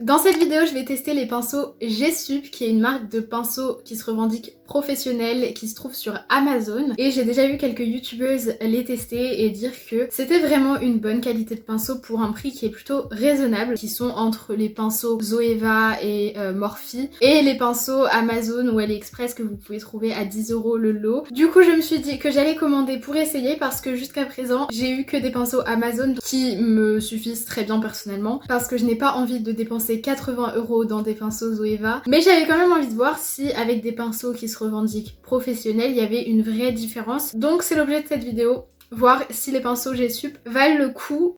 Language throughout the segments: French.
Dans cette vidéo, je vais tester les pinceaux G-Sup, qui est une marque de pinceaux qui se revendique professionnelle, qui se trouve sur Amazon. Et j'ai déjà vu quelques youtubeuses les tester et dire que c'était vraiment une bonne qualité de pinceau pour un prix qui est plutôt raisonnable, qui sont entre les pinceaux Zoeva et Morphe et les pinceaux Amazon ou AliExpress que vous pouvez trouver à 10 € le lot. Du coup, je me suis dit que j'allais commander pour essayer parce que jusqu'à présent, j'ai eu que des pinceaux Amazon qui me suffisent très bien personnellement parce que je n'ai pas envie de dépenser 80 € dans des pinceaux Zoeva, mais j'avais quand même envie de voir si avec des pinceaux qui se revendiquent professionnels il y avait une vraie différence. Donc c'est l'objet de cette vidéo, voir si les pinceaux G-Sup valent le coup.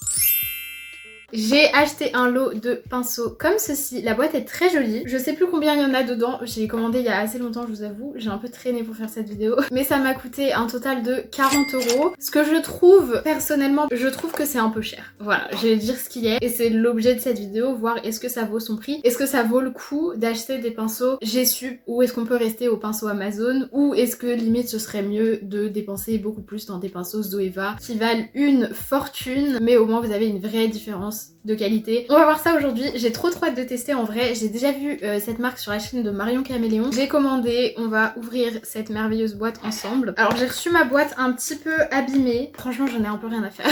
J'ai acheté un lot de pinceaux comme ceci, la boîte est très jolie, je sais plus combien il y en a dedans, j'ai commandé il y a assez longtemps je vous avoue, j'ai un peu traîné pour faire cette vidéo, mais ça m'a coûté un total de 40 €, ce que je trouve, personnellement, je trouve que c'est un peu cher. Voilà, je vais dire ce qu'il y a et c'est l'objet de cette vidéo, voir est-ce que ça vaut son prix, est-ce que ça vaut le coup d'acheter des pinceaux G-Sup ou est-ce qu'on peut rester aux pinceaux Amazon ou est-ce que limite ce serait mieux de dépenser beaucoup plus dans des pinceaux Zoeva qui valent une fortune mais au moins vous avez une vraie différence de qualité. On va voir ça aujourd'hui, j'ai trop hâte de tester en vrai, j'ai déjà vu cette marque sur la chaîne de Marion Caméléon, j'ai commandé, on va ouvrir cette merveilleuse boîte ensemble. Alors j'ai reçu ma boîte un petit peu abîmée, franchement j'en ai un peu rien à faire,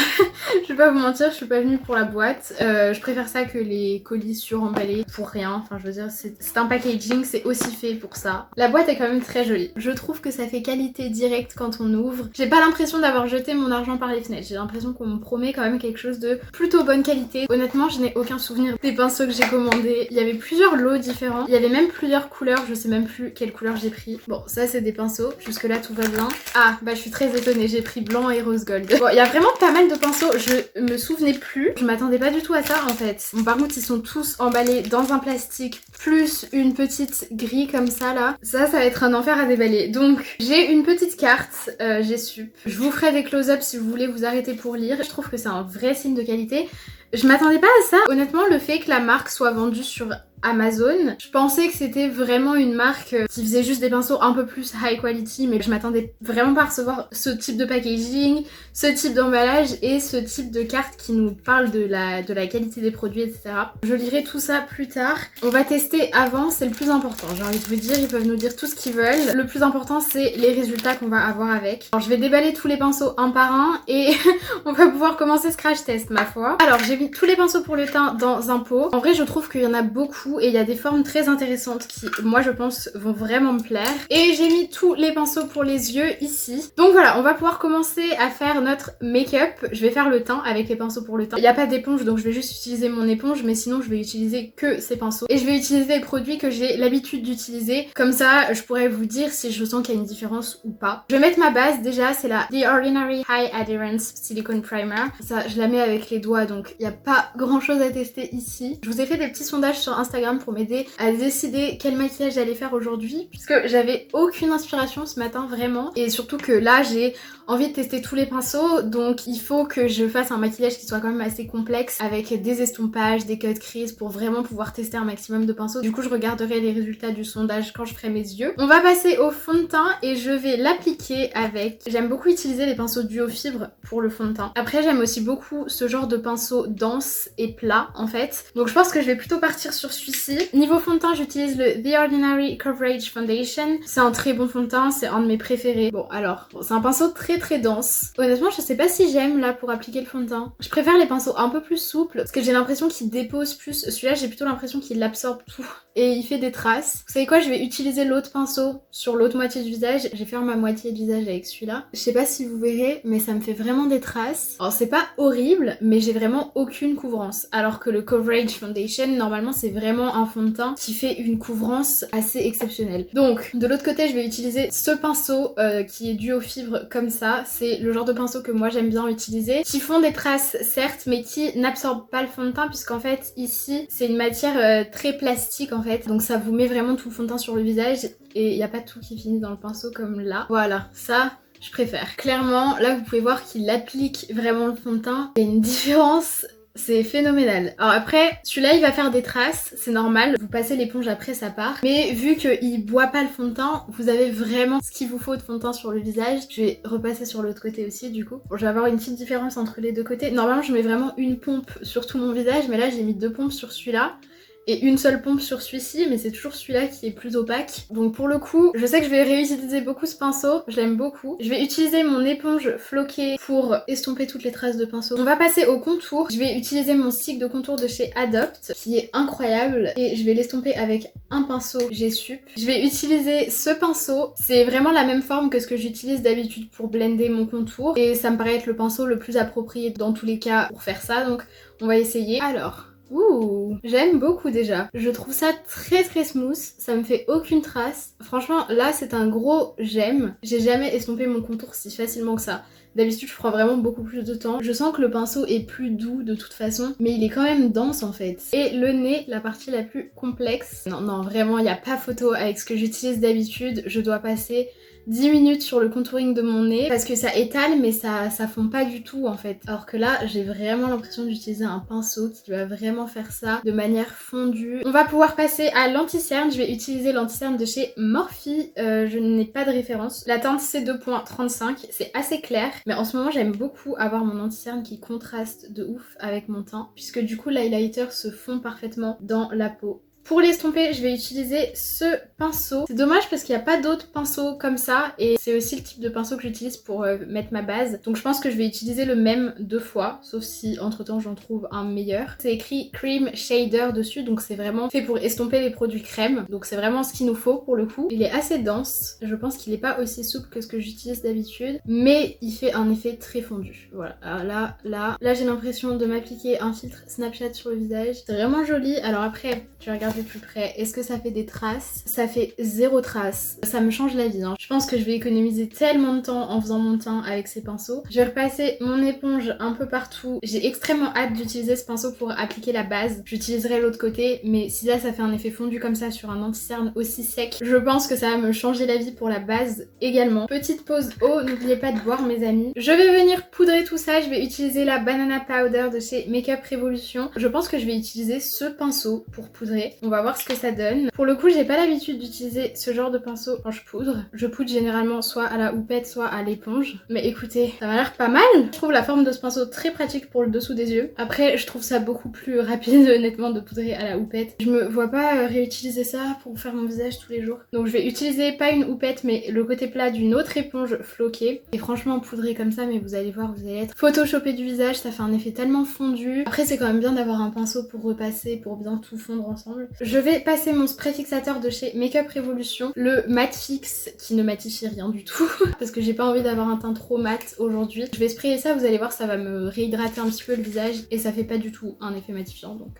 je vais pas vous mentir, je suis pas venue pour la boîte, je préfère ça que les colis suremballés pour rien, enfin je veux dire c'est un packaging, c'est aussi fait pour ça. La boîte est quand même très jolie, je trouve que ça fait qualité directe quand on ouvre, j'ai pas l'impression d'avoir jeté mon argent par les fenêtres, j'ai l'impression qu'on me promet quand même quelque chose de plutôt bonne qualité. Honnêtement, je n'ai aucun souvenir des pinceaux que j'ai commandés. Il y avait plusieurs lots différents. Il y avait même plusieurs couleurs. Je sais même plus quelle couleur j'ai pris. Bon, ça c'est des pinceaux. Jusque là tout va bien. Ah, bah je suis très étonnée. J'ai pris blanc et rose gold. Bon, il y a vraiment pas mal de pinceaux. Je me souvenais plus. Je m'attendais pas du tout à ça en fait. Bon, par contre, ils sont tous emballés dans un plastique plus une petite grille comme ça là. Ça va être un enfer à déballer. Donc, j'ai une petite carte G-Sup. Je vous ferai des close-ups si vous voulez vous arrêter pour lire. Je trouve que c'est un vrai signe de qualité. Je m'attendais pas à ça. Honnêtement, le fait que la marque soit vendue sur Amazon, je pensais que c'était vraiment une marque qui faisait juste des pinceaux un peu plus high quality, mais je m'attendais vraiment pas à recevoir ce type de packaging, ce type d'emballage et ce type de carte qui nous parle de la qualité des produits, etc. Je lirai tout ça plus tard. On va tester avant, c'est le plus important. J'ai envie de vous dire, ils peuvent nous dire tout ce qu'ils veulent. Le plus important, c'est les résultats qu'on va avoir avec. Alors je vais déballer tous les pinceaux un par un et on va pouvoir commencer ce crash test, ma foi. Alors j'ai mis tous les pinceaux pour le teint dans un pot. En vrai, je trouve qu'il y en a beaucoup et il y a des formes très intéressantes qui, moi je pense, vont vraiment me plaire. Et j'ai mis tous les pinceaux pour les yeux ici. Donc voilà, on va pouvoir commencer à faire notre make-up. Je vais faire le teint avec les pinceaux pour le teint. Il n'y a pas d'éponge, donc je vais juste utiliser mon éponge, mais sinon je vais utiliser que ces pinceaux. Et je vais utiliser les produits que j'ai l'habitude d'utiliser. Comme ça, je pourrais vous dire si je sens qu'il y a une différence ou pas. Je vais mettre ma base, déjà, c'est la The Ordinary High Adherence Silicone Primer. Ça, je la mets avec les doigts, donc il n'y a pas grand chose à tester ici. Je vous ai fait des petits sondages sur Instagram pour m'aider à décider quel maquillage j'allais faire aujourd'hui, puisque j'avais aucune inspiration ce matin vraiment, et surtout que là j'ai envie de tester tous les pinceaux, donc il faut que je fasse un maquillage qui soit quand même assez complexe avec des estompages, des cut crease pour vraiment pouvoir tester un maximum de pinceaux. Du coup je regarderai les résultats du sondage quand je ferai mes yeux. On va passer au fond de teint et je vais l'appliquer avec... J'aime beaucoup utiliser les pinceaux duo fibre pour le fond de teint. Après j'aime aussi beaucoup ce genre de pinceau dense et plat en fait, donc je pense que je vais plutôt partir sur celui-ci. Niveau fond de teint, j'utilise le The Ordinary Coverage Foundation. C'est un très bon fond de teint, c'est un de mes préférés. Bon alors, c'est un pinceau très dense. Honnêtement, je sais pas si j'aime là pour appliquer le fond de teint. Je préfère les pinceaux un peu plus souples parce que j'ai l'impression qu'il dépose plus. Celui-là, j'ai plutôt l'impression qu'il absorbe tout et il fait des traces. Vous savez quoi, je vais utiliser l'autre pinceau sur l'autre moitié du visage. Je vais faire ma moitié de visage avec celui-là. Je sais pas si vous verrez, mais ça me fait vraiment des traces. Alors c'est pas horrible, mais j'ai vraiment aucune couvrance. Alors que le Coverage Foundation, normalement c'est vraiment un fond de teint qui fait une couvrance assez exceptionnelle. Donc de l'autre côté, je vais utiliser ce pinceau qui est dû aux fibres comme ça. C'est le genre de pinceau que moi j'aime bien utiliser, qui font des traces certes, mais qui n'absorbent pas le fond de teint, puisqu'en fait ici c'est une matière très plastique en fait, donc ça vous met vraiment tout le fond de teint sur le visage et il n'y a pas tout qui finit dans le pinceau comme là. Voilà, ça je préfère. Clairement, là vous pouvez voir qu'il applique vraiment le fond de teint. Il y a une différence C'est phénoménal. Alors après, celui-là il va faire des traces, c'est normal, vous passez l'éponge après ça part. Mais vu qu'il boit pas le fond de teint, vous avez vraiment ce qu'il vous faut de fond de teint sur le visage. Je vais repasser sur l'autre côté aussi du coup. Bon, je vais avoir une petite différence entre les deux côtés. Normalement je mets vraiment une pompe sur tout mon visage, mais là j'ai mis deux pompes sur celui-là. et une seule pompe sur celui-ci, mais c'est toujours celui-là qui est plus opaque. Donc pour le coup, je sais que je vais réutiliser beaucoup ce pinceau, je l'aime beaucoup. Je vais utiliser mon éponge floquée pour estomper toutes les traces de pinceau. On va passer au contour. Je vais utiliser mon stick de contour de chez Adopt, qui est incroyable, et je vais l'estomper avec un pinceau G-Sup. Je vais utiliser ce pinceau, c'est vraiment la même forme que ce que j'utilise d'habitude pour blender mon contour, et ça me paraît être le pinceau le plus approprié dans tous les cas pour faire ça, donc on va essayer. Alors... ouh, j'aime beaucoup déjà. Je trouve ça très très smooth, ça me fait aucune trace. Franchement, là c'est un gros j'aime. J'ai jamais estompé mon contour si facilement que ça. D'habitude je prends vraiment beaucoup plus de temps. Je sens que le pinceau est plus doux de toute façon, mais il est quand même dense en fait. Et le nez, la partie la plus complexe. Non, vraiment, il n'y a pas photo avec ce que j'utilise d'habitude. Je dois passer 10 minutes sur le contouring de mon nez parce que ça étale mais ça fond pas du tout en fait. Alors que là j'ai vraiment l'impression d'utiliser un pinceau qui va vraiment faire ça de manière fondue. On va pouvoir passer à l'anti-cerne. Je vais utiliser l'anti-cerne de chez Morphe. Je n'ai pas de référence. La teinte c'est 2.35, c'est assez clair. Mais en ce moment j'aime beaucoup avoir mon anti-cerne qui contraste de ouf avec mon teint puisque du coup l'highlighter se fond parfaitement dans la peau. Pour l'estomper, je vais utiliser ce pinceau. C'est dommage parce qu'il n'y a pas d'autres pinceaux comme ça et c'est aussi le type de pinceau que j'utilise pour mettre ma base. Donc je pense que je vais utiliser le même 2 fois, sauf si entre temps j'en trouve un meilleur. C'est écrit Cream Shader dessus, donc c'est vraiment fait pour estomper les produits crème. Donc c'est vraiment ce qu'il nous faut pour le coup. Il est assez dense, je pense qu'il n'est pas aussi souple que ce que j'utilise d'habitude, mais il fait un effet très fondu. Voilà, alors là j'ai l'impression de m'appliquer un filtre Snapchat sur le visage. C'est vraiment joli. Alors après, je vais regarder de plus près. Est-ce que ça fait des traces? Ça fait 0 traces. Ça me change la vie, hein. Je pense que je vais économiser tellement de temps en faisant mon teint avec ces pinceaux. Je vais repasser mon éponge un peu partout. J'ai extrêmement hâte d'utiliser ce pinceau pour appliquer la base. J'utiliserai l'autre côté, mais si là ça fait un effet fondu comme ça sur un anti-cerne aussi sec, je pense que ça va me changer la vie pour la base également. Petite pause eau, n'oubliez pas de boire mes amis. Je vais venir poudrer tout ça. Je vais utiliser la Banana Powder de chez Makeup Revolution. Je pense que je vais utiliser ce pinceau pour poudrer. On va voir ce que ça donne. Pour le coup, j'ai pas l'habitude d'utiliser ce genre de pinceau quand je poudre. Je poudre généralement soit à la houppette, soit à l'éponge. Mais écoutez, ça m'a l'air pas mal. Je trouve la forme de ce pinceau très pratique pour le dessous des yeux. Après, je trouve ça beaucoup plus rapide, honnêtement, de poudrer à la houppette. Je me vois pas réutiliser ça pour faire mon visage tous les jours. Donc je vais utiliser pas une houppette, mais le côté plat d'une autre éponge floquée. Et franchement, poudrer comme ça, mais vous allez voir, vous allez être photoshopé du visage. Ça fait un effet tellement fondu. Après, c'est quand même bien d'avoir un pinceau pour repasser, pour bien tout fondre ensemble. Je vais passer mon spray fixateur de chez Makeup Revolution, le Matte Fix qui ne matifie rien du tout parce que j'ai pas envie d'avoir un teint trop mat aujourd'hui. Je vais sprayer ça, vous allez voir, ça va me réhydrater un petit peu le visage et ça fait pas du tout un effet matifiant donc.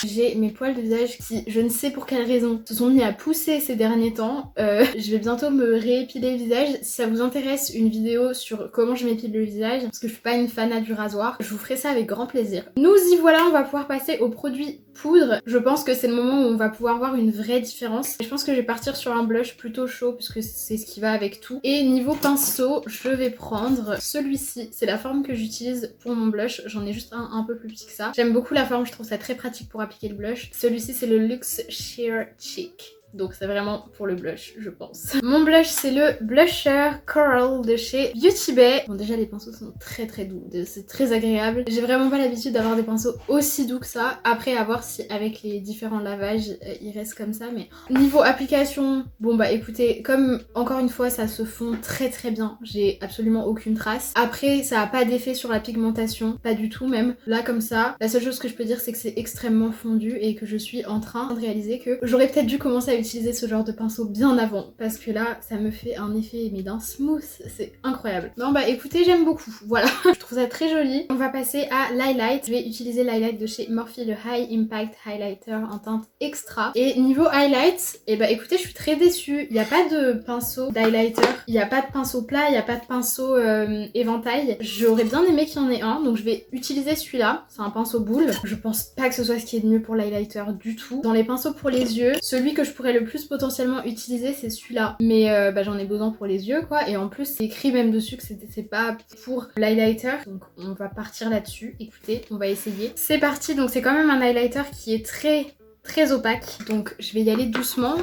J'ai mes poils de visage qui, je ne sais pour quelle raison, se sont mis à pousser ces derniers temps. Je vais bientôt me réépiler le visage. Si ça vous intéresse, une vidéo sur comment je m'épile le visage, parce que je suis pas une fanat du rasoir, je vous ferai ça avec grand plaisir. Nous y voilà, on va pouvoir passer aux produits poudre. Je pense que c'est le moment où on va pouvoir voir une vraie différence. Je pense que je vais partir sur un blush plutôt chaud puisque c'est ce qui va avec tout. Et niveau pinceau, je vais prendre celui-ci. C'est la forme que j'utilise pour mon blush. J'en ai juste un peu plus petit que ça. J'aime beaucoup la forme, je trouve ça très pratique pour appliquer le blush. Celui-ci c'est le Luxe Sheer Cheek. Donc c'est vraiment pour le blush, je pense. Mon blush, c'est le Blusher Coral de chez Beauty Bay. Bon, déjà les pinceaux sont très très doux, c'est très agréable. J'ai vraiment pas l'habitude d'avoir des pinceaux aussi doux que ça. Après, à voir si avec les différents lavages, ils restent comme ça. Mais niveau application, bon bah écoutez, comme encore une fois, ça se fond très très bien. J'ai absolument aucune trace. Après, ça a pas d'effet sur la pigmentation, pas du tout même. Là comme ça, la seule chose que je peux dire, c'est que c'est extrêmement fondu et que je suis en train de réaliser que j'aurais peut-être dû commencer à utiliser ce genre de pinceau bien avant parce que là ça me fait un effet mais d'un smooth, c'est incroyable. Non bah écoutez, j'aime beaucoup, voilà. Je trouve ça très joli. On va passer à l'highlight. Je vais utiliser l'highlight de chez Morphe, le High Impact Highlighter en teinte extra. Et niveau highlight, et bah écoutez, je suis très déçue. Il n'y a pas de pinceau d'highlighter, il n'y a pas de pinceau plat, il n'y a pas de pinceau éventail. J'aurais bien aimé qu'il y en ait un, donc je vais utiliser celui-là. C'est un pinceau boule. Je pense pas que ce soit ce qui est de mieux pour l'highlighter du tout. Dans les pinceaux pour les yeux, celui que je pourrais le plus potentiellement utiliser c'est celui-là, mais bah, j'en ai besoin pour les yeux quoi, et en plus c'est écrit même dessus que c'est pas pour l'highlighter, donc on va partir là-dessus. Écoutez, on va essayer. C'est parti, donc c'est quand même un highlighter qui est très très opaque, donc je vais y aller doucement.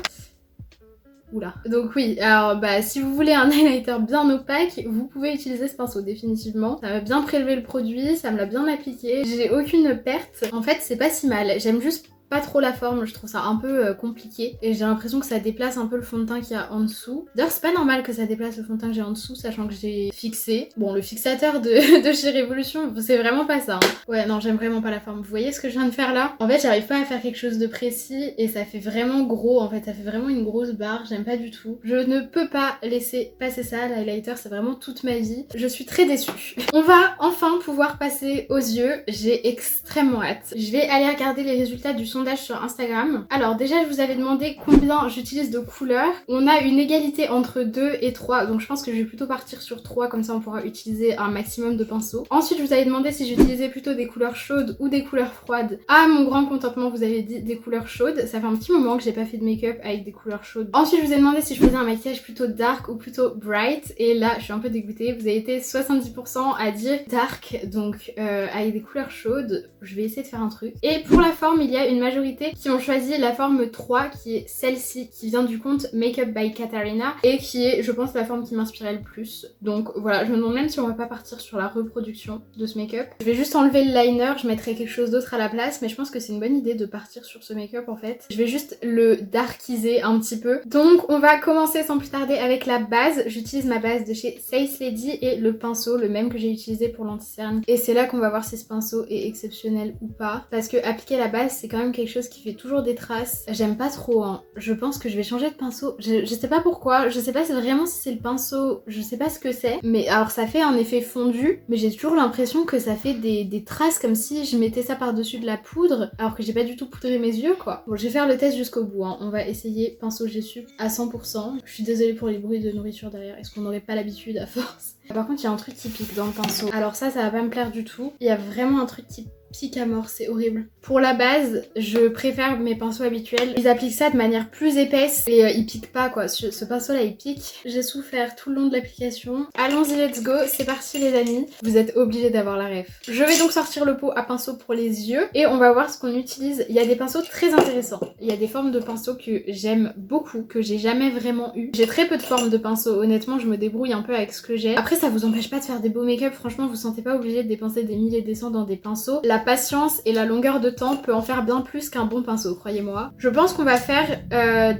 Oula. Donc oui, alors bah si vous voulez un highlighter bien opaque, vous pouvez utiliser ce pinceau définitivement. Ça va bien prélever le produit, ça me l'a bien appliqué. J'ai aucune perte. En fait c'est pas si mal. J'aime juste pas trop la forme, je trouve ça un peu compliqué et j'ai l'impression que ça déplace un peu le fond de teint qu'il y a en dessous. D'ailleurs c'est pas normal que ça déplace le fond de teint que j'ai en dessous, sachant que j'ai fixé. Bon, le fixateur de chez Révolution, c'est vraiment pas ça hein. Ouais non, j'aime vraiment pas la forme. Vous voyez ce que je viens de faire là? En fait j'arrive pas à faire quelque chose de précis et ça fait vraiment gros, en fait ça fait vraiment une grosse barre, j'aime pas du tout. Je ne peux pas laisser passer ça, l'highlighter c'est vraiment toute ma vie. Je suis très déçue. On va enfin pouvoir passer aux yeux, j'ai extrêmement hâte. Je vais aller regarder les résultats du sondage sur Instagram. Alors déjà je vous avais demandé combien j'utilise de couleurs. On a une égalité entre 2 et 3, donc je pense que je vais plutôt partir sur 3, comme ça on pourra utiliser un maximum de pinceaux. Ensuite je vous avais demandé si j'utilisais plutôt des couleurs chaudes ou des couleurs froides. À mon grand contentement vous avez dit des couleurs chaudes. Ça fait un petit moment que j'ai pas fait de make-up avec des couleurs chaudes. Ensuite je vous ai demandé si je faisais un maquillage plutôt dark ou plutôt bright, et là je suis un peu dégoûtée. Vous avez été 70% à dire dark, donc avec des couleurs chaudes. Je vais essayer de faire un truc. Et pour la forme il y a une majorité qui ont choisi la forme 3 qui est celle-ci, qui vient du compte Makeup by Katarina et qui est je pense la forme qui m'inspirait le plus. Donc voilà, je me demande même si on va pas partir sur la reproduction de ce make-up. Je vais juste enlever le liner, je mettrai quelque chose d'autre à la place, mais je pense que c'est une bonne idée de partir sur ce make-up en fait. Je vais juste le darkiser un petit peu. Donc on va commencer sans plus tarder avec la base. J'utilise ma base de chez Face Lady et le pinceau, le même que j'ai utilisé pour l'anti-cerne. Et c'est là qu'on va voir si ce pinceau est exceptionnel ou pas, parce que appliquer la base c'est quand même quelque chose qui fait toujours des traces. J'aime pas trop hein. Je pense que je vais changer de pinceau. Je sais pas pourquoi, je sais pas vraiment si c'est le pinceau, je sais pas ce que c'est. Mais alors ça fait un effet fondu, mais j'ai toujours l'impression que ça fait des traces comme si je mettais ça par-dessus de la poudre, alors que j'ai pas du tout poudré mes yeux quoi. Bon je vais faire le test jusqu'au bout hein. On va essayer pinceau G-Sup à 100%. Je suis désolée pour les bruits de nourriture derrière, est-ce qu'on n'aurait pas l'habitude à force? Par contre il y a un truc qui pique dans le pinceau. Alors ça va pas me plaire du tout. Il y a vraiment un truc qui pique à mort, c'est horrible. Pour la base, je préfère mes pinceaux habituels. Ils appliquent ça de manière plus épaisse et ils piquent pas quoi. Ce pinceau là il pique. J'ai souffert tout le long de l'application. Allons-y, let's go, c'est parti les amis. Vous êtes obligés d'avoir la ref. Je vais donc sortir le pot à pinceau pour les yeux et on va voir ce qu'on utilise. Il y a des pinceaux très intéressants. Il y a des formes de pinceaux que j'aime beaucoup, que j'ai jamais vraiment eu. J'ai très peu de formes de pinceaux, honnêtement je me débrouille un peu avec ce que j'ai. Après ça vous empêche pas de faire des beaux make-up, franchement vous vous sentez pas obligé de dépenser des milliers des cents dans des pinceaux. La patience et la longueur de temps peut en faire bien plus qu'un bon pinceau, croyez-moi. Je pense qu'on va faire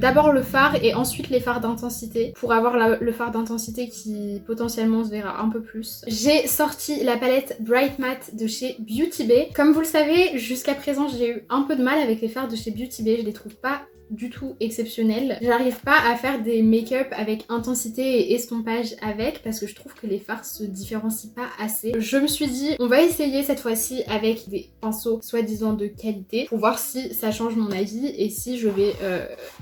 d'abord le fard et ensuite les fards d'intensité pour avoir le fard d'intensité qui potentiellement se verra un peu plus. J'ai sorti la palette Bright Matte de chez Beauty Bay. Comme vous le savez, jusqu'à présent j'ai eu un peu de mal avec les fards de chez Beauty Bay, je les trouve pas du tout exceptionnel. J'arrive pas à faire des make-up avec intensité et estompage avec parce que je trouve que les fards se différencient pas assez. Je me suis dit on va essayer cette fois-ci avec des pinceaux soi-disant de qualité pour voir si ça change mon avis et si je vais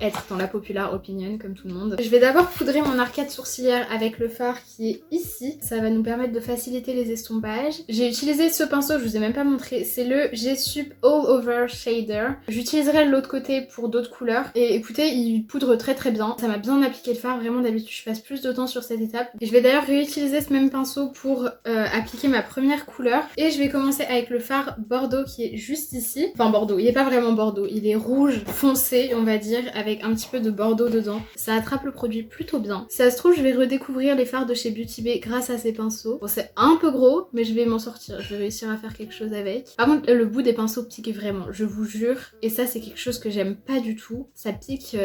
être dans la popular opinion comme tout le monde. Je vais d'abord poudrer mon arcade sourcilière avec le fard qui est ici. Ça va nous permettre de faciliter les estompages. J'ai utilisé ce pinceau, je vous ai même pas montré, c'est le G-Sup All Over Shader. J'utiliserai l'autre côté pour d'autres couleurs. Et écoutez, il poudre très très bien. Ça m'a bien appliqué le fard, vraiment d'habitude je passe plus de temps sur cette étape. Et je vais d'ailleurs réutiliser ce même pinceau pour appliquer ma première couleur. Et je vais commencer avec le fard Bordeaux qui est juste ici. Enfin Bordeaux, il est pas vraiment Bordeaux, il est rouge foncé on va dire, avec un petit peu de Bordeaux dedans. Ça attrape le produit plutôt bien. Si ça se trouve je vais redécouvrir les fards de chez Beauty Bay grâce à ces pinceaux. Bon c'est un peu gros mais je vais m'en sortir, je vais réussir à faire quelque chose avec. Par contre le bout des pinceaux pique vraiment, je vous jure. Et ça c'est quelque chose que j'aime pas du tout. Ça pique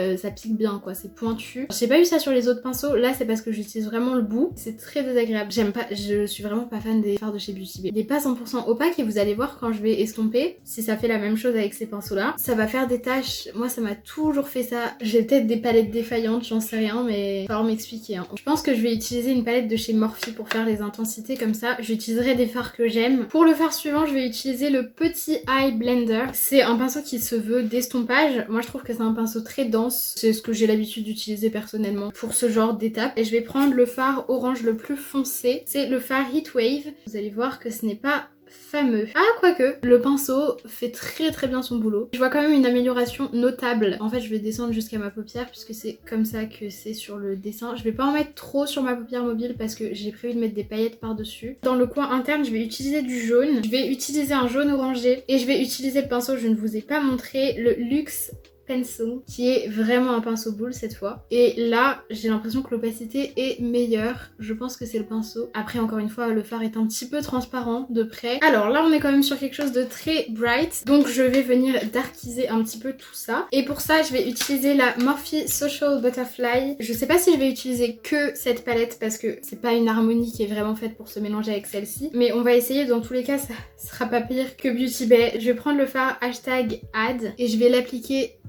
bien quoi, c'est pointu. J'ai pas eu ça sur les autres pinceaux, là c'est parce que j'utilise vraiment le bout. C'est très désagréable, j'aime pas, je suis vraiment pas fan des fards de chez Beauty Bay. Il est pas 100% opaque et vous allez voir quand je vais estomper, si ça fait la même chose avec ces pinceaux là, ça va faire des taches. Moi ça m'a toujours fait ça. J'ai peut-être des palettes défaillantes, j'en sais rien mais il va falloir m'expliquer hein. Je pense que je vais utiliser une palette de chez Morphe pour faire les intensités comme ça. J'utiliserai des fards que j'aime. Pour le fard suivant je vais utiliser le Petit Eye Blender. C'est un pinceau qui se veut d'estompage. Moi je trouve que c'est un pinceau très dense, c'est ce que j'ai l'habitude d'utiliser personnellement pour ce genre d'étape. Et je vais prendre le fard orange le plus foncé, c'est le fard Heat Wave. Vous allez voir que ce n'est pas fameux. Ah quoique, le pinceau fait très très bien son boulot. Je vois quand même une amélioration notable. En fait je vais descendre jusqu'à ma paupière puisque c'est comme ça que c'est sur le dessin. Je vais pas en mettre trop sur ma paupière mobile parce que j'ai prévu de mettre des paillettes par dessus. Dans le coin interne je vais utiliser du jaune. Je vais utiliser un jaune orangé et je vais utiliser le pinceau, je ne vous ai pas montré, le Luxe Pencil qui est vraiment un pinceau boule cette fois. Et là j'ai l'impression que l'opacité est meilleure. Je pense que c'est le pinceau. Après encore une fois le fard est un petit peu transparent de près. Alors là on est quand même sur quelque chose de très bright. Donc je vais venir darkiser un petit peu tout ça. Et pour ça je vais utiliser la Morphe Social Butterfly. Je sais pas si je vais utiliser que cette palette parce que c'est pas une harmonie qui est vraiment faite pour se mélanger avec celle-ci. Mais on va essayer, dans tous les cas ça sera pas pire que Beauty Bay. Je vais prendre le fard hashtag Add et je vais l'appliquer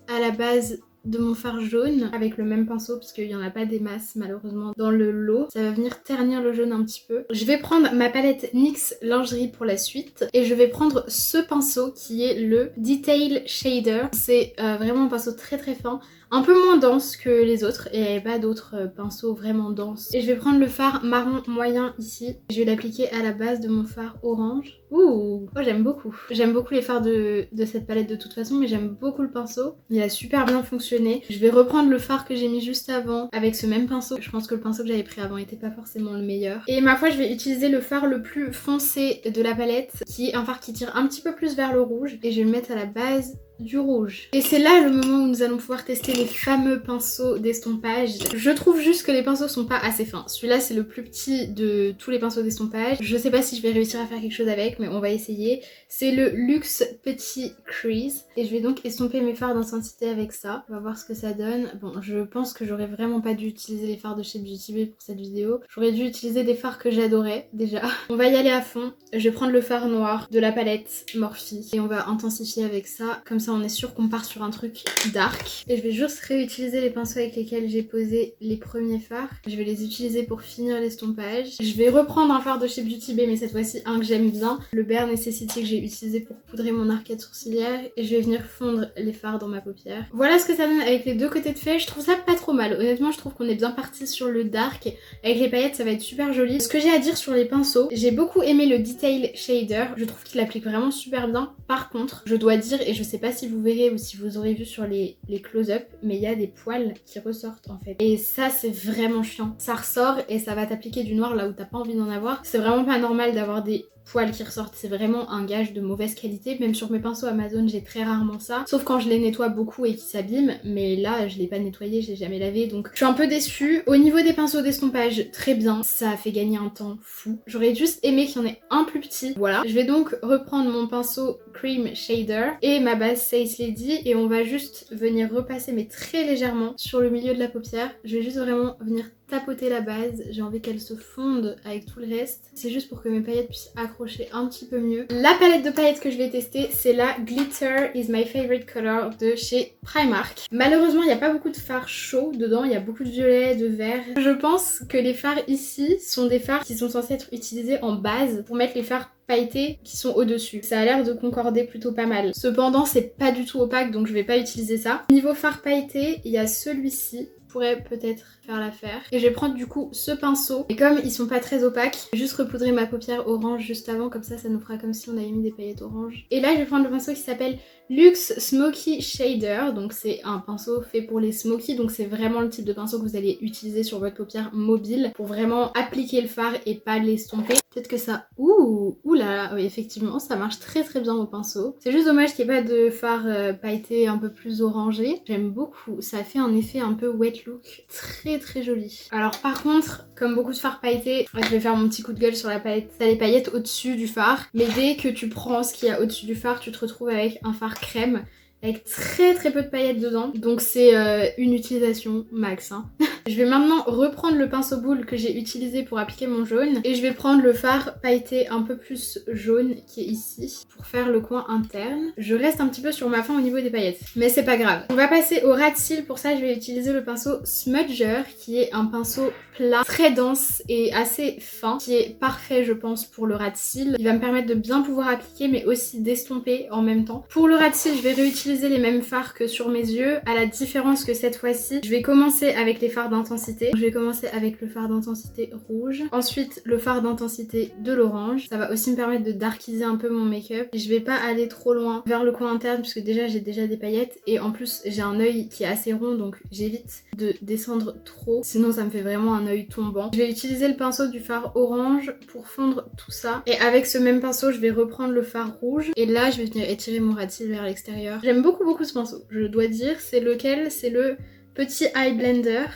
à la base de mon fard jaune avec le même pinceau puisqu'il n'y en a pas des masses malheureusement dans le lot. Ça va venir ternir le jaune un petit peu. Je vais prendre ma palette NYX Lingerie pour la suite et je vais prendre ce pinceau qui est le Detail Shader. C'est vraiment un pinceau très très fin. Un peu moins dense que les autres et il n'y avait pas d'autres pinceaux vraiment denses. Et je vais prendre le fard marron moyen ici. Je vais l'appliquer à la base de mon fard orange. Ouh, oh j'aime beaucoup. J'aime beaucoup les fards de cette palette de toute façon mais j'aime beaucoup le pinceau. Il a super bien fonctionné. Je vais reprendre le fard que j'ai mis juste avant avec ce même pinceau. Je pense que le pinceau que j'avais pris avant n'était pas forcément le meilleur. Et ma foi je vais utiliser le fard le plus foncé de la palette qui est un fard qui tire un petit peu plus vers le rouge et je vais le mettre à la base du rouge. Et c'est là le moment où nous allons pouvoir tester les fameux pinceaux d'estompage. Je trouve juste que les pinceaux sont pas assez fins. Celui-là c'est le plus petit de tous les pinceaux d'estompage. Je sais pas si je vais réussir à faire quelque chose avec mais on va essayer. C'est le Luxe Petit Crease et je vais donc estomper mes fards d'intensité avec ça. On va voir ce que ça donne. Bon je pense que j'aurais vraiment pas dû utiliser les fards de chez Beauty Bay pour cette vidéo. J'aurais dû utiliser des fards que j'adorais déjà. On va y aller à fond. Je vais prendre le fard noir de la palette Morphe et on va intensifier avec ça. Comme ça on est sûr qu'on part sur un truc dark. Et je vais juste réutiliser les pinceaux avec lesquels j'ai posé les premiers fards. Je vais les utiliser pour finir l'estompage. Je vais reprendre un fard de chez Beauty Bay mais cette fois-ci un que j'aime bien. Le Bare Necessity que j'ai utilisé pour poudrer mon arcade sourcilière. Et je vais venir fondre les fards dans ma paupière. Voilà ce que ça donne avec les deux côtés de fait. Je trouve ça pas trop mal. Honnêtement je trouve qu'on est bien parti sur le dark. Avec les paillettes ça va être super joli. Ce que j'ai à dire sur les pinceaux, j'ai beaucoup aimé le Detail Shader. Je trouve qu'il applique vraiment super bien. Par contre je dois dire, et je sais pas si vous verrez ou si vous aurez vu sur les close-up, mais il y a des poils qui ressortent en fait. Et ça c'est vraiment chiant. Ça ressort et ça va t'appliquer du noir là où t'as pas envie d'en avoir. C'est vraiment pas normal d'avoir des poils qui ressortent, c'est vraiment un gage de mauvaise qualité. Même sur mes pinceaux Amazon j'ai très rarement ça, sauf quand je les nettoie beaucoup et qu'ils s'abîment, mais là je l'ai pas nettoyé, je l'ai jamais lavé, donc je suis un peu déçue. Au niveau des pinceaux d'estompage, très bien, ça a fait gagner un temps fou. J'aurais juste aimé qu'il y en ait un plus petit. Voilà, je vais donc reprendre mon pinceau Cream Shader et ma base Face Lady et on va juste venir repasser mais très légèrement sur le milieu de la paupière. Je vais juste vraiment venir tapoter la base, j'ai envie qu'elle se fonde avec tout le reste. C'est juste pour que mes paillettes puissent accrocher un petit peu mieux. La palette de paillettes que je vais tester, c'est la Glitter is my favorite color de chez Primark. Malheureusement, il n'y a pas beaucoup de fards chauds dedans, il y a beaucoup de violet, de vert. Je pense que les fards ici sont des fards qui sont censés être utilisés en base pour mettre les fards pailletés qui sont au-dessus. Ça a l'air de concorder plutôt pas mal. Cependant, c'est pas du tout opaque, donc je vais pas utiliser ça. Niveau fard pailleté, il y a celui-ci. Pourrait peut-être faire l'affaire. Et je vais prendre du coup ce pinceau. Et comme ils sont pas très opaques, je vais juste repoudrer ma paupière orange juste avant. Comme ça nous fera comme si on avait mis des paillettes oranges. Et là, je vais prendre le pinceau qui s'appelle Luxe Smoky Shader. Donc c'est un pinceau fait pour les smoky. Donc c'est vraiment le type de pinceau que vous allez utiliser sur votre paupière mobile pour vraiment appliquer le fard et pas l'estomper. Peut-être que ça... Ouh là, oui, effectivement, ça marche très très bien au pinceau. C'est juste dommage qu'il n'y ait pas de fard pailleté un peu plus orangé. J'aime beaucoup. Ça fait un effet un peu wet look très très joli. Alors par contre, comme beaucoup de fards pailletés, je vais faire mon petit coup de gueule sur la palette. T'as les paillettes au-dessus du fard, mais dès que tu prends ce qu'il y a au-dessus du fard, tu te retrouves avec un fard crème avec très très peu de paillettes dedans. Donc c'est une utilisation max, hein. Je vais maintenant reprendre le pinceau boule que j'ai utilisé pour appliquer mon jaune et je vais prendre le fard pailleté un peu plus jaune qui est ici pour faire le coin interne. Je reste un petit peu sur ma fin au niveau des paillettes, mais c'est pas grave. On va passer au ras de cils. Pour ça je vais utiliser le pinceau Smudger qui est un pinceau plat, très dense et assez fin, qui est parfait je pense pour le ras de cils. Il va me permettre de bien pouvoir appliquer mais aussi d'estomper en même temps. Pour le ras de cils je vais réutiliser les mêmes fards que sur mes yeux, à la différence que cette fois-ci je vais commencer avec les fards d'intensité. Je vais commencer avec le fard d'intensité rouge. Ensuite le fard d'intensité de l'orange. Ça va aussi me permettre de darkiser un peu mon make-up. Je vais pas aller trop loin vers le coin interne puisque déjà j'ai déjà des paillettes et en plus j'ai un œil qui est assez rond donc j'évite de descendre trop. Sinon ça me fait vraiment un œil tombant. Je vais utiliser le pinceau du fard orange pour fondre tout ça. Et avec ce même pinceau je vais reprendre le fard rouge. Et là je vais venir étirer mon ras de cils vers l'extérieur. J'aime beaucoup ce pinceau. Je dois dire c'est lequel? C'est le petit eye blender.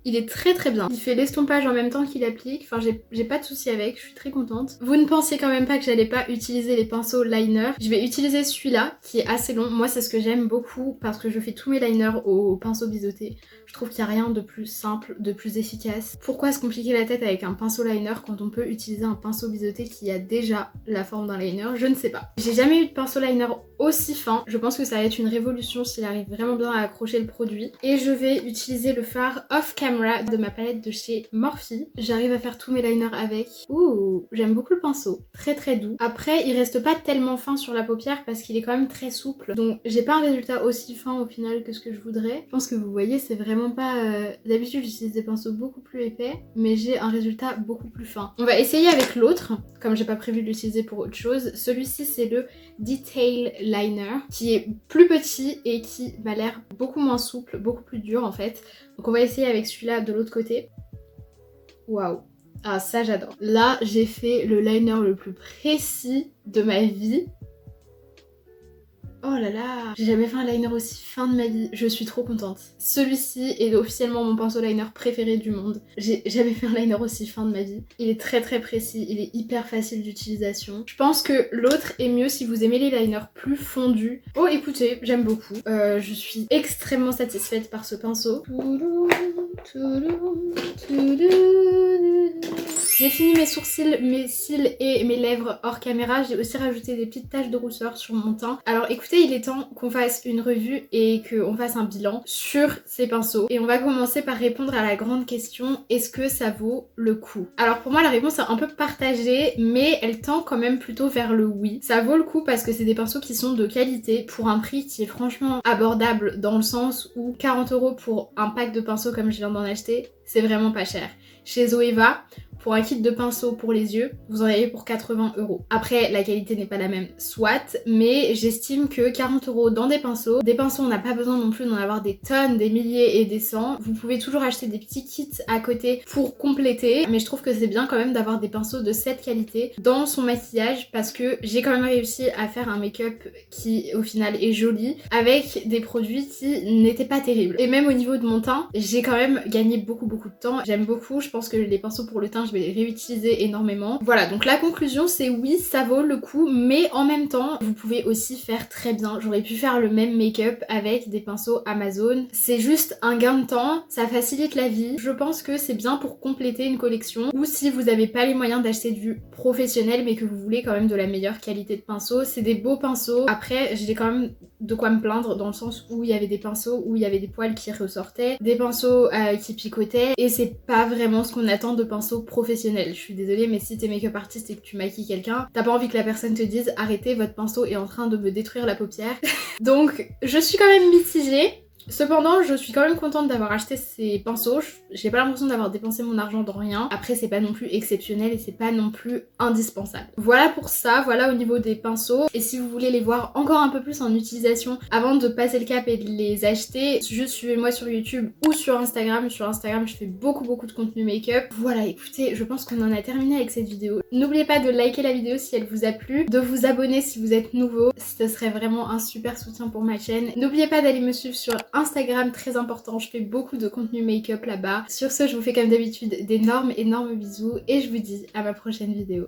Il est très bien. Il fait l'estompage en même temps qu'il applique. Enfin, j'ai pas de souci avec. Je suis très contente. Vous ne pensiez quand même pas que j'allais pas utiliser les pinceaux liner. Je vais utiliser celui-là qui est assez long. Moi, c'est ce que j'aime beaucoup parce que je fais tous mes liners au pinceau biseauté. Je trouve qu'il n'y a rien de plus simple, de plus efficace. Pourquoi se compliquer la tête avec un pinceau liner quand on peut utiliser un pinceau biseauté qui a déjà la forme d'un liner? Je ne sais pas. J'ai jamais eu de pinceau liner aussi fin. Je pense que ça va être une révolution s'il arrive vraiment bien à accrocher le produit. Et je vais utiliser le fard Off Camera de ma palette de chez Morphe. J'arrive à faire tous mes liners avec. Ouh, j'aime beaucoup le pinceau. Très doux. Après, il reste pas tellement fin sur la paupière parce qu'il est quand même très souple. Donc j'ai pas un résultat aussi fin au final que ce que je voudrais. Je pense que vous voyez, c'est vraiment pas... D'habitude j'utilise des pinceaux beaucoup plus épais, mais j'ai un résultat beaucoup plus fin. On va essayer avec l'autre, comme j'ai pas prévu de l'utiliser pour autre chose. Celui-ci c'est le Detail Liner, qui est plus petit et qui m'a l'air beaucoup moins souple, beaucoup plus dur en fait. Donc on va essayer avec celui-là de l'autre côté. Waouh! Ah ça j'adore. Là j'ai fait le liner le plus précis de ma vie. Oh là là, j'ai jamais fait un liner aussi fin de ma vie, je suis trop contente. Celui-ci est officiellement mon pinceau liner préféré du monde. J'ai jamais fait un liner aussi fin de ma vie. Il est très précis, il est hyper facile d'utilisation. Je pense que l'autre est mieux si vous aimez les liners plus fondus. Oh écoutez, j'aime beaucoup. Je suis extrêmement satisfaite par ce pinceau. J'ai fini mes sourcils, mes cils et mes lèvres hors caméra. J'ai aussi rajouté des petites taches de rousseur sur mon teint. Alors écoutez, il est temps qu'on fasse une revue et qu'on fasse un bilan sur ces pinceaux. Et on va commencer par répondre à la grande question, est-ce que ça vaut le coup? Alors pour moi la réponse est un peu partagée, mais elle tend quand même plutôt vers le oui. Ça vaut le coup parce que c'est des pinceaux qui sont de qualité pour un prix qui est franchement abordable dans le sens où 40 € pour un pack de pinceaux comme je viens d'en acheter, c'est vraiment pas cher. Chez Zoeva, pour un kit de pinceaux pour les yeux, vous en avez pour 80 €. Après, la qualité n'est pas la même, soit, mais j'estime que 40 € dans des pinceaux on n'a pas besoin non plus d'en avoir des tonnes, des milliers et des cents. Vous pouvez toujours acheter des petits kits à côté pour compléter, mais je trouve que c'est bien quand même d'avoir des pinceaux de cette qualité dans son maquillage parce que j'ai quand même réussi à faire un make-up qui au final est joli avec des produits qui n'étaient pas terribles. Et même au niveau de mon teint, j'ai quand même gagné beaucoup de temps. J'aime beaucoup, je pense que les pinceaux pour le teint, je vais les réutiliser énormément. Voilà, donc la conclusion c'est oui, ça vaut le coup, mais en même temps, vous pouvez aussi faire très bien. J'aurais pu faire le même make-up avec des pinceaux Amazon. C'est juste un gain de temps, ça facilite la vie. Je pense que c'est bien pour compléter une collection ou si vous n'avez pas les moyens d'acheter du professionnel mais que vous voulez quand même de la meilleure qualité de pinceau. C'est des beaux pinceaux. Après, j'ai quand même de quoi me plaindre dans le sens où il y avait des pinceaux où il y avait des poils qui ressortaient, des pinceaux qui picotaient et c'est pas vraiment ce qu'on attend de pinceaux professionnels. Je suis désolée mais si t'es make-up artiste et que tu maquilles quelqu'un, t'as pas envie que la personne te dise arrêtez, votre pinceau est en train de me détruire la paupière. Donc je suis quand même mitigée. Cependant, je suis quand même contente d'avoir acheté ces pinceaux. J'ai pas l'impression d'avoir dépensé mon argent dans rien. Après, c'est pas non plus exceptionnel et c'est pas non plus indispensable. Voilà pour ça, voilà au niveau des pinceaux. Et si vous voulez les voir encore un peu plus en utilisation avant de passer le cap et de les acheter, juste suivez-moi sur YouTube ou sur Instagram. Sur Instagram, je fais beaucoup de contenu make-up. Voilà, écoutez, je pense qu'on en a terminé avec cette vidéo. N'oubliez pas de liker la vidéo si elle vous a plu, de vous abonner si vous êtes nouveau. Ce serait vraiment un super soutien pour ma chaîne. N'oubliez pas d'aller me suivre sur Instagram, très important, je fais beaucoup de contenu make-up là-bas. Sur ce, je vous fais comme d'habitude d'énormes bisous et je vous dis à ma prochaine vidéo.